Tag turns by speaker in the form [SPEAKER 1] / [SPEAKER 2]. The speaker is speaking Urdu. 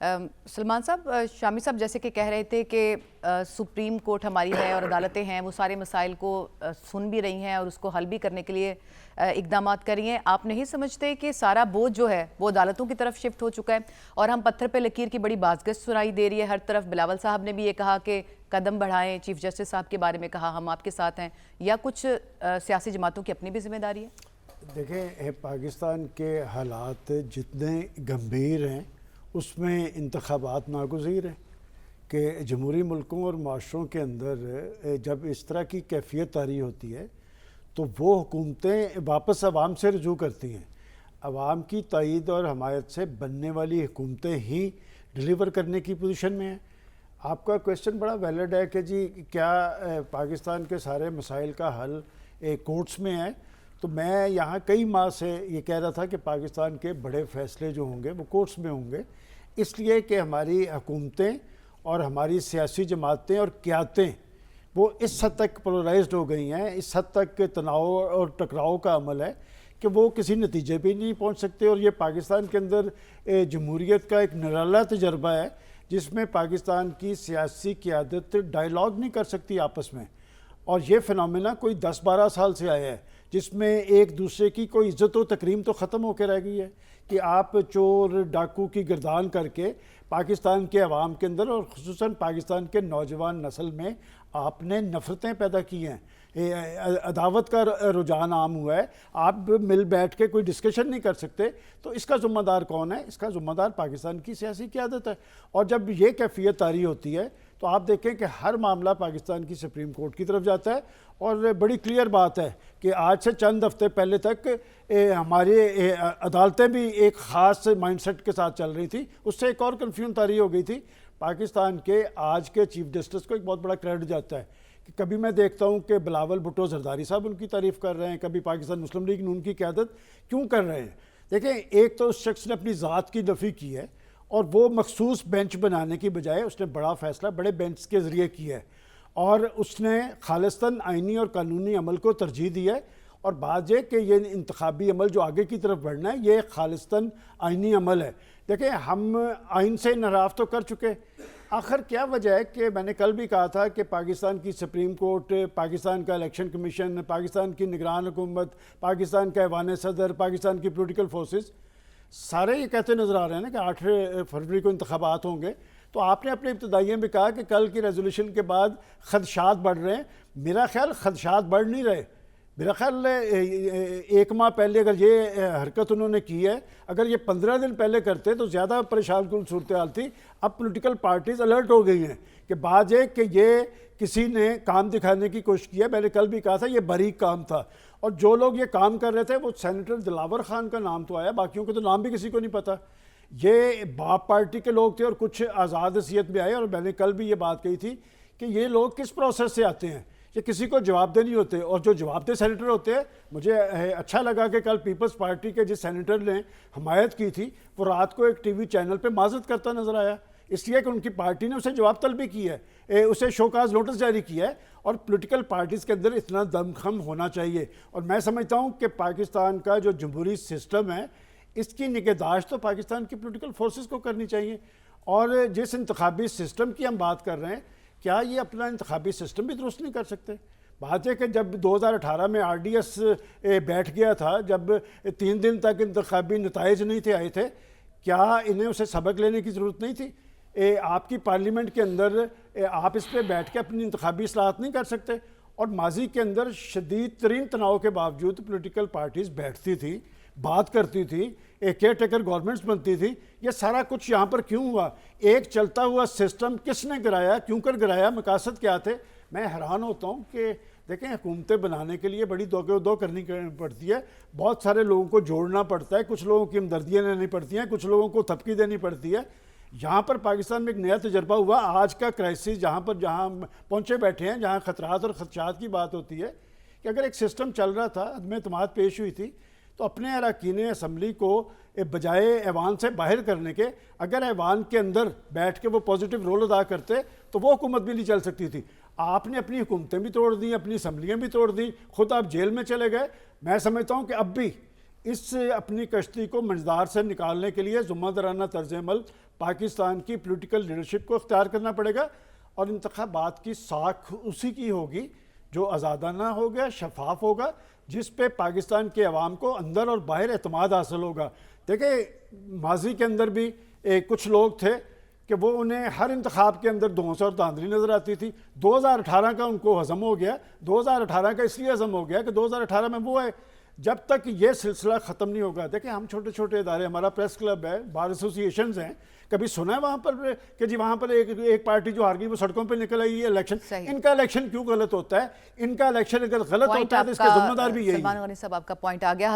[SPEAKER 1] سلمان صاحب، شامی صاحب جیسے کہ کہہ رہے تھے کہ سپریم کورٹ ہماری ہے اور عدالتیں ہیں، وہ سارے مسائل کو سن بھی رہی ہیں اور اس کو حل بھی کرنے کے لیے اقدامات کر رہی ہیں. آپ نہیں سمجھتے کہ سارا بوجھ جو ہے وہ عدالتوں کی طرف شفٹ ہو چکا ہے اور ہم پتھر پہ لکیر کی بڑی بازگشت سنائی دے رہی ہے ہر طرف؟ بلاول صاحب نے بھی یہ کہا کہ قدم بڑھائیں، چیف جسٹس صاحب کے بارے میں کہا ہم آپ کے ساتھ ہیں، یا کچھ سیاسی جماعتوں کی اپنی بھی ذمہ داری ہے؟
[SPEAKER 2] دیکھیں، پاکستان کے حالات جتنے گمبھیر ہیں اس میں انتخابات ناگزیر ہیں کہ جمہوری ملکوں اور معاشروں کے اندر جب اس طرح کی کیفیت طاری ہوتی ہے تو وہ حکومتیں واپس عوام سے رجوع کرتی ہیں. عوام کی تائید اور حمایت سے بننے والی حکومتیں ہی ڈیلیور کرنے کی پوزیشن میں ہیں. آپ کا کویسچن بڑا ویلڈ ہے کہ جی کیا پاکستان کے سارے مسائل کا حل کورٹس میں ہے؟ تو میں یہاں کئی ماہ سے یہ کہہ رہا تھا کہ پاکستان کے بڑے فیصلے جو ہوں گے وہ کورٹس میں ہوں گے، اس لیے کہ ہماری حکومتیں اور ہماری سیاسی جماعتیں اور قیادتیں وہ اس حد تک پولرائزڈ ہو گئی ہیں، اس حد تک تناؤ اور ٹکراؤ کا عمل ہے کہ وہ کسی نتیجے پہ نہیں پہنچ سکتے. اور یہ پاکستان کے اندر جمہوریت کا ایک نرالا تجربہ ہے جس میں پاکستان کی سیاسی قیادت ڈائیلاگ نہیں کر سکتی آپس میں. اور یہ فنومینا کوئی 10-12 سال سے آیا ہے جس میں ایک دوسرے کی کوئی عزت و تکریم تو ختم ہو کے رہ گئی ہے کہ آپ چور ڈاکو کی گردان کر کے پاکستان کے عوام کے اندر اور خصوصاً پاکستان کے نوجوان نسل میں آپ نے نفرتیں پیدا کی ہیں، عداوت کا رجحان عام ہوا ہے. آپ مل بیٹھ کے کوئی ڈسکشن نہیں کر سکتے. تو اس کا ذمہ دار کون ہے؟ اس کا ذمہ دار پاکستان کی سیاسی قیادت ہے. اور جب یہ کیفیت طاری ہوتی ہے تو آپ دیکھیں کہ ہر معاملہ پاکستان کی سپریم کورٹ کی طرف جاتا ہے. اور بڑی کلیئر بات ہے کہ آج سے چند ہفتے پہلے تک ہماری عدالتیں بھی ایک خاص مائنڈ سیٹ کے ساتھ چل رہی تھی، اس سے ایک اور کنفیوژن طاری ہو گئی تھی. پاکستان کے آج کے چیف جسٹس کو ایک بہت بڑا کریڈٹ جاتا ہے کہ کبھی میں دیکھتا ہوں کہ بلاول بھٹو زرداری صاحب ان کی تعریف کر رہے ہیں، کبھی پاکستان مسلم لیگ نون کی قیادت کیوں کر رہے ہیں. دیکھیں، ایک تو اس شخص نے اپنی ذات کی نفی کی ہے اور وہ مخصوص بینچ بنانے کی بجائے اس نے بڑا فیصلہ بڑے بینچ کے ذریعے کیا ہے اور اس نے خالصتاً آئینی اور قانونی عمل کو ترجیح دی ہے. اور بات یہ کہ یہ انتخابی عمل جو آگے کی طرف بڑھنا ہے یہ خالصتاً آئینی عمل ہے. دیکھیں، ہم آئین سے انحراف تو کر چکے. آخر کیا وجہ ہے کہ میں نے کل بھی کہا تھا کہ پاکستان کی سپریم کورٹ، پاکستان کا الیکشن کمیشن، پاکستان کی نگران حکومت، پاکستان کا ایوان صدر، پاکستان کی پولیٹیکل فورسز سارے یہ کہتے نظر آ رہے ہیں نا کہ 8 فروری کو انتخابات ہوں گے. تو آپ نے اپنے ابتدائیوں میں کہا کہ کل کی ریزولوشن کے بعد خدشات بڑھ رہے ہیں. میرا خیال خدشات بڑھ نہیں رہے. میرا خیال ایک ماہ پہلے اگر یہ حرکت انہوں نے کی ہے، اگر یہ 15 دن پہلے کرتے تو زیادہ پریشان کن صورتحال تھی. اب پولیٹیکل پارٹیز الرٹ ہو گئی ہیں کہ بعد یہ کہ یہ کسی نے کام دکھانے کی کوشش کی ہے. میں نے کل بھی کہا تھا یہ باریک کام تھا اور جو لوگ یہ کام کر رہے تھے وہ سینیٹر دلاور خان کا نام تو آیا، باقیوں کے تو نام بھی کسی کو نہیں پتا. یہ باپ پارٹی کے لوگ تھے اور کچھ آزاد حیثیت میں آئے. اور میں نے کل بھی یہ بات کہی تھی کہ یہ لوگ کس پروسیس سے آتے ہیں، یہ کسی کو جواب دہ نہیں ہوتے. اور جو جواب دہ سینیٹر ہوتے ہیں، مجھے اچھا لگا کہ کل پیپلز پارٹی کے جس سینیٹر نے حمایت کی تھی وہ رات کو ایک ٹی وی چینل پہ معذرت کرتا نظر آیا، اس لیے کہ ان کی پارٹی نے اسے جواب طلبی کی ہے، اسے شوکاز نوٹس جاری کیا ہے. اور پولیٹیکل پارٹیز کے اندر اتنا دم خم ہونا چاہیے. اور میں سمجھتا ہوں کہ پاکستان کا جو جمہوری سسٹم ہے اس کی نگہداشت تو پاکستان کی پولیٹیکل فورسز کو کرنی چاہیے. اور جس انتخابی سسٹم کی ہم بات کر رہے ہیں، کیا یہ اپنا انتخابی سسٹم بھی درست نہیں کر سکتے؟ بات ہے کہ جب 2018 میں آر ڈی ایس بیٹھ گیا تھا، جب 3 دن تک انتخابی نتائج نہیں تھے آئے تھے، کیا انہیں اسے سبق لینے کی ضرورت نہیں تھی؟ آپ کی پارلیمنٹ کے اندر آپ اس پہ بیٹھ کے اپنی انتخابی اصلاحات نہیں کر سکتے؟ اور ماضی کے اندر شدید ترین تناؤ کے باوجود پولیٹیکل پارٹیز بیٹھتی تھی، بات کرتی تھی، کیئر ٹیکر گورنمنٹس بنتی تھی. یہ سارا کچھ یہاں پر کیوں ہوا؟ ایک چلتا ہوا سسٹم کس نے گرایا، کیوں کر گرایا، مقاصد کیا تھے؟ میں حیران ہوتا ہوں کہ دیکھیں، حکومتیں بنانے کے لیے بڑی دو کرنی پڑتی ہے، بہت سارے لوگوں کو جوڑنا پڑتا ہے، کچھ لوگوں کی ہمدردیاں لینی پڑتی ہیں، کچھ لوگوں کو تھپکی دینی پڑتی ہے. یہاں پر پاکستان میں ایک نیا تجربہ ہوا. آج کا کرائسس جہاں پہنچے بیٹھے ہیں، جہاں خطرات اور خدشات کی بات ہوتی ہے کہ اگر ایک سسٹم چل رہا تھا، عدم اعتماد پیش ہوئی تھی، تو اپنے اراکین اسمبلی کو بجائے ایوان سے باہر کرنے کے اگر ایوان کے اندر بیٹھ کے وہ پازیٹیو رول ادا کرتے تو وہ حکومت بھی نہیں چل سکتی تھی. آپ نے اپنی حکومتیں بھی توڑ دیں، اپنی اسمبلیاں بھی توڑ دیں، خود آپ جیل میں چلے گئے. میں سمجھتا ہوں کہ اب بھی اس اپنی کشتی کو منجدار سے نکالنے کے لیے ذمہ دارانہ طرز عمل پاکستان کی پولیٹیکل لیڈرشپ کو اختیار کرنا پڑے گا، اور انتخابات کی ساکھ اسی کی ہوگی جو آزادانہ ہوگا، شفاف ہوگا، جس پہ پاکستان کے عوام کو اندر اور باہر اعتماد حاصل ہوگا۔ دیکھیں ماضی کے اندر بھی کچھ لوگ تھے کہ وہ انہیں ہر انتخاب کے اندر دھونس اور دھاندلی نظر آتی تھی۔ 2018 کا ان کو ہضم ہو گیا، 2018 کا اس لیے ہضم ہو گیا کہ 2018 میں وہ ہے، جب تک یہ سلسلہ ختم نہیں ہوگا۔ دیکھیں ہم چھوٹے چھوٹے ادارے، ہمارا پریس کلب ہے، بار ایسوسیشنز ہیں، کبھی سنا ہے وہاں پر کہ جی وہاں پر ایک پارٹی جو ہار گئی وہ سڑکوں پہ نکل آئی ہے الیکشن؟ ان کا الیکشن کیوں غلط ہوتا ہے؟ ان کا الیکشن اگر غلط ہوتا ہے تو اس کے ذمہ دار بھی یہی ہے۔
[SPEAKER 1] سلمان غنی صاحب آپ کا پوائنٹ آ گیا۔